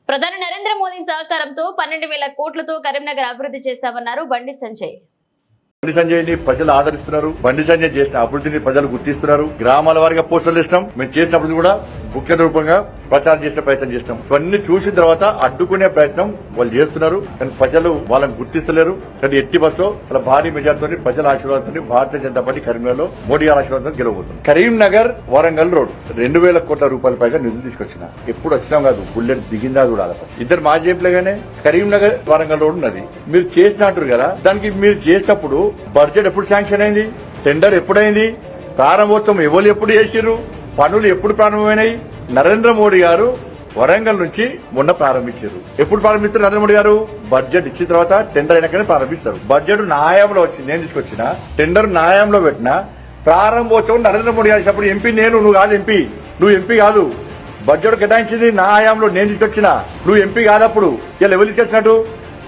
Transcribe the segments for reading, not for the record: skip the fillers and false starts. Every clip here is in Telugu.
ప్రధాని నరేంద్ర మోదీ సహకారంతో 12,000 కోట్లతో కరీంనగర్ అభివృద్ధి చేస్తామన్నారు బండి సంజయ్. బండి సంజయ్ ని ప్రజలు ఆదరిస్తున్నారు. బండి సంజయ్ చేసిన అభివృద్ధిని ప్రజలు గుర్తిస్తున్నారు. గ్రామాల వారిగా పోస్టర్లు ఇస్తాం. మేము చేసిన అభివృద్ధి కూడా ముఖ్య రూపంగా ప్రచారం చేసే ప్రయత్నం చేస్తాం. ఇవన్నీ చూసిన తర్వాత అడ్డుకునే ప్రయత్నం వాళ్ళు చేస్తున్నారు. కానీ ప్రజలు వాళ్ళని గుర్తిస్తలేరు. కానీ ఎట్టి బస్సులో వాళ్ళ భారీ మెజార్టీతో ప్రజల ఆశీర్వాదంతో భారతీయ జనతా పార్టీ కరీంనగర్ లో మోడీ గారి ఆశీర్వాదంతో గెలవబోతుంది. కరీంనగర్ వరంగల్ రోడ్ 2,000 కోట్ల రూపాయల పైగా నిధులు తీసుకొచ్చిన. ఎప్పుడు వచ్చినాం కాదు, బుల్లెట్ దిగిందా చూడాలి. ఇద్దరు మాజీ ఎంపీలుగానే కరీంనగర్ వరంగల్ రోడ్ ఉన్నది. మీరు చేసినట్టు కదా, దానికి మీరు చేసినప్పుడు బడ్జెట్ ఎప్పుడు శాంక్షన్ అయింది, టెండర్ ఎప్పుడైంది, ప్రారంభోత్సవం ఎవరు ఎప్పుడు చేసిర్రు, పనులు ఎప్పుడు ప్రారంభమైనాయి. నరేంద్ర మోడీ గారు వరంగల్ నుంచి మొన్న ప్రారంభించారు. ఎప్పుడు ప్రారంభిస్తారు నరేంద్ర మోడీ గారు? బడ్జెట్ ఇచ్చిన తర్వాత టెండర్ అయినాకనే ప్రారంభిస్తారు. బడ్జెట్ న్యాయంలో వచ్చింది, నేను తీసుకొచ్చిన. టెండర్ న్యాయంలో పెట్టిన. ప్రారంభోత్సవం నరేంద్ర మోడీ గారు చేసినప్పుడు ఎంపీ నేను, నువ్వు కాదు ఎంపీ, నువ్వు ఎంపీ కాదు. బడ్జెట్ కేటాయించింది నా హయాంలో, నేను తీసుకొచ్చిన. నువ్వు ఎంపీ కాదప్పుడు. ఇలా ఎవరు తీసుకొచ్చినట్టు?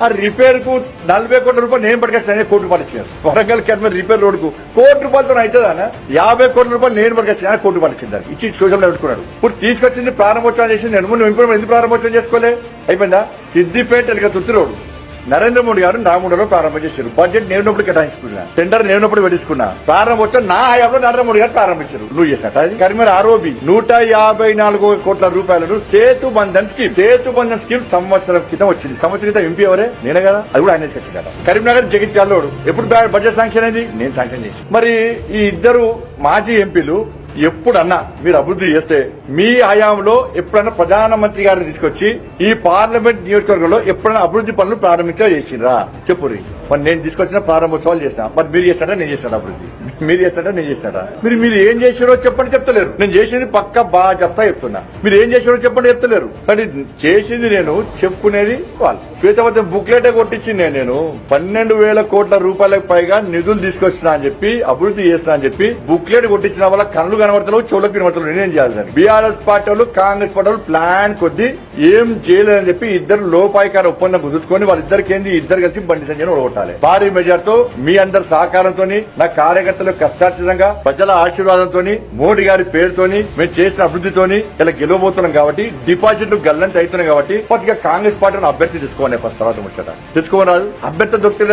ఆ రిపేర్ కు 40 కోట్ల రూపాయలు నేను పట్టుకొచ్చిన. కోటి రూపాయలు ఇచ్చారు. వరంగల్ కేటమే రిపేర్ రోడ్ కు కోటి రూపాయలతో అవుతుందా? 50 కోట్ల రూపాయలు నేను పట్టుకొచ్చిన. కోటి రూపాయలు ఇచ్చింది. ఇచ్చి సోషల్ పెట్టుకున్నాడు. ఇప్పుడు తీసుకొచ్చింది ప్రారంభోత్సవం చేసింది. నేను ముందు ఎందుకు ప్రారంభోత్సవం చేసుకోలే? అయిపోయిందా? సిద్దిపేట ఎలుక తుర్తి రోడ్డు నరేంద్ర మోడీ గారు నామూడలో ప్రారంభం చేశారు. బడ్జెట్ నేనున్నప్పుడు కేటాయించుకున్నా, టెండర్ నేనున్నప్పుడు పెట్టించుకున్నా. ప్రారంభోత్సవం నా హయాంలో నరేంద్ర మోడీ గారు ప్రారంభించారు. నువ్వు చేసినట్టు అది కరీంనగర్ ఆర్ఓబి 154 కోట్ల రూపాయలను సేతు బంధన్ స్కీమ్ సంవత్సరం క్రితం వచ్చింది. సంవత్సరం క్రితం ఎంపీ ఎవరే? నేనే కదా. అది కూడా ఆయన తీసుకొచ్చిందట. కరీంనగర్ జగిత్యాలలోడు ఎప్పుడు బడ్జెట్ శాంక్షన్ అయింది? నేను శాంక్షన్ చేసి. మరి ఈ ఇద్దరు మాజీ ఎంపీలు ఎప్పుడన్నా మీరు అభివృద్ధి చేస్తే మీ హయాంలో ఎప్పుడన్నా ప్రధానమంత్రి గారిని తీసుకొచ్చి ఈ పార్లమెంట్ నియోజకవర్గంలో ఎప్పుడైనా అభివృద్ధి పనులు ప్రారంభించా చేసిండ్రా? చెప్పుర్రి. మరి నేను తీసుకొచ్చిన ప్రారంభోత్సవాలు చేసిన. మరి మీరు చేస్తాడా? నేను చేస్తాడు అభివృద్ధి. మీరు చేస్తాడా? నేను చేస్తాడా? మీరు ఏం చేసారో చెప్పండి చెప్తలేరు. నేను చేసేది పక్క బాగా చెప్తున్నా. మీరు ఏం చేసారో చెప్పండి చెప్తలేరు. కానీ చేసింది నేను, చెప్పుకునేది వాళ్ళు. శ్వేతపత్రం బుక్లెటే కొట్టించింది నేను. 12,000 కోట్ల రూపాయలకు పైగా నిధులు తీసుకొచ్చినా అని చెప్పి, అభివృద్ధి చేస్తున్నా అని చెప్పి బుక్లెట్ కొట్టించిన వల్ల కళ్ళు కనబడతలేవు, చెవులకు కనబడతలేవు. నేనేం చేయాలి? బీఆర్ఎస్ పార్టీ వాళ్ళు, కాంగ్రెస్ పార్టీ వాళ్ళు ప్లాన్ కొద్ది ఏం చేయలేదని చెప్పి ఇద్దరు లోపాయికార ఒప్పందం కుదుర్చుకొని వాళ్ళిద్దరికి ఏంది, ఇద్దరు కలిసి బండి సంజయ్ ఓడగొట్టాలి. భారీ మెజార్టీతో మీ అందరి సహకారంతో, నా కార్యకర్తలు కష్టార్జితంగా, ప్రజల ఆశీర్వాదంతో, మోడీ గారి పేరుతోని, మేము చేసిన అభివృద్ధితోని ఇలా గెలవబోతున్నాం కాబట్టి, డిపాజిట్లు గల్లంత అవుతున్నాయి కాబట్టి కొద్దిగా కాంగ్రెస్ పార్టీని అభ్యర్థి తెచ్చుకోవాలి. ఫస్ట్ తర్వాత ముచ్చట తెచ్చుకోరాదు. అభ్యర్థి దొరికితే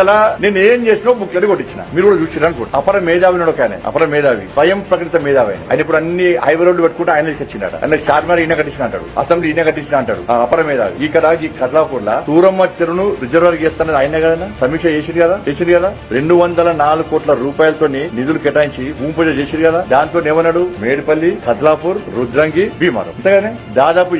ఇలా నేను ఏం చేసినా బుక్లెట్ కొట్టించిన. మీరు కూడా చూసినా అనుకో. అపర మేధావి ఒక ఆయన, అపర మేధావి, స్వయం ప్రకటిత మేధావి. ఆయన ఇప్పుడు అన్ని హైవే రోడ్లు పెట్టుకుంటే ఆయన తీసుకొచ్చిండట. ఆయన చార్మినార్ ఈయన కట్టించిన అంటాడు, అసెంబ్లీ ఈయన కట్టించిన అంటాడు. అపర మేధావి. ఇక్కడ ఈ కర్లాపూర్ లా సూరమ్మ చెరువును రిజర్వర్ చేస్తున్నది ఆయన కదా. సమీక్ష చేసిరు కదా. 204 కోట్ల రూపాయలతో నిధులు కేటాయించి భూమి పూజ చేసిరు కదా. దాంతో ఏమన్నాడు? మేడిపల్లి, కద్లాపూర్, రుద్రంగి, భీమారం. అంతేగానే దాదాపు